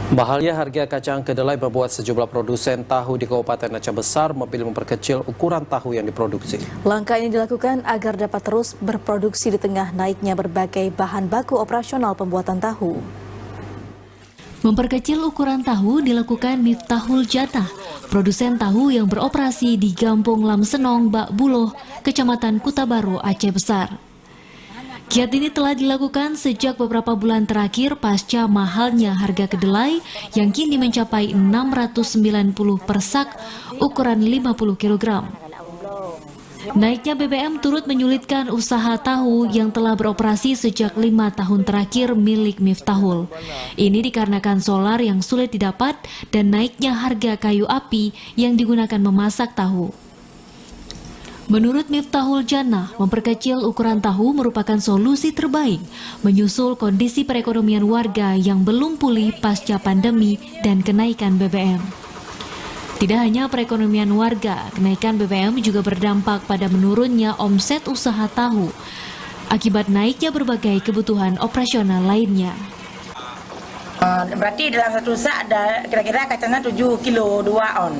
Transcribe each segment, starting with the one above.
Mahalnya harga kacang kedelai membuat sejumlah produsen tahu di Kabupaten Aceh Besar memilih memperkecil ukuran tahu yang diproduksi. Langkah ini dilakukan agar dapat terus berproduksi di tengah naiknya berbagai bahan baku operasional pembuatan tahu. Memperkecil ukuran tahu dilakukan Miftahul Jannah, produsen tahu yang beroperasi di Gampung Lamsenong, Bak Buloh, Kecamatan Kutabaru, Aceh Besar. Kiat ini telah dilakukan sejak beberapa bulan terakhir pasca mahalnya harga kedelai yang kini mencapai 690 per sak ukuran 50 kg. Naiknya BBM turut menyulitkan usaha tahu yang telah beroperasi sejak 5 tahun terakhir milik Miftahul. Ini dikarenakan solar yang sulit didapat dan naiknya harga kayu api yang digunakan memasak tahu. Menurut Miftahul Jannah, memperkecil ukuran tahu merupakan solusi terbaik menyusul kondisi perekonomian warga yang belum pulih pasca pandemi dan kenaikan BBM. Tidak hanya perekonomian warga, kenaikan BBM juga berdampak pada menurunnya omset usaha tahu akibat naiknya berbagai kebutuhan operasional lainnya. Berarti dalam satu sak ada kira-kira kacangnya 7 kilo 2 on.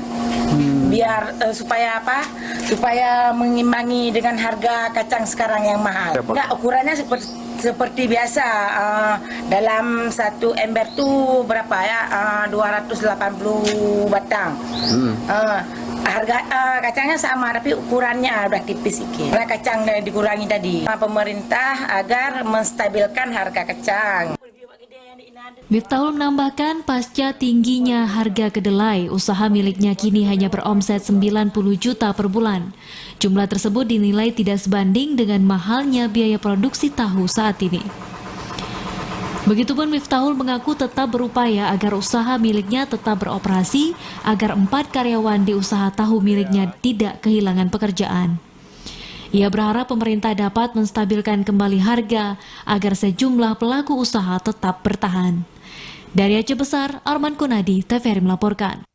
Biar supaya apa? Supaya mengimbangi dengan harga kacang sekarang yang mahal. Enggak, ukurannya seperti biasa. Dalam satu ember tuh berapa ya? 280 batang. Harga kacangnya sama, tapi ukurannya udah tipis sedikit. Karena kacang dikurangi tadi. Pemerintah agar menstabilkan harga kacang. Miftahul menambahkan pasca tingginya harga kedelai, usaha miliknya kini hanya beromset 90 juta per bulan. Jumlah tersebut dinilai tidak sebanding dengan mahalnya biaya produksi tahu saat ini. Begitupun Miftahul mengaku tetap berupaya agar usaha miliknya tetap beroperasi, agar 4 karyawan di usaha tahu miliknya tidak kehilangan pekerjaan. Ia berharap pemerintah dapat menstabilkan kembali harga agar sejumlah pelaku usaha tetap bertahan. Dari Aceh Besar, Arman Kunadi, TVRI melaporkan.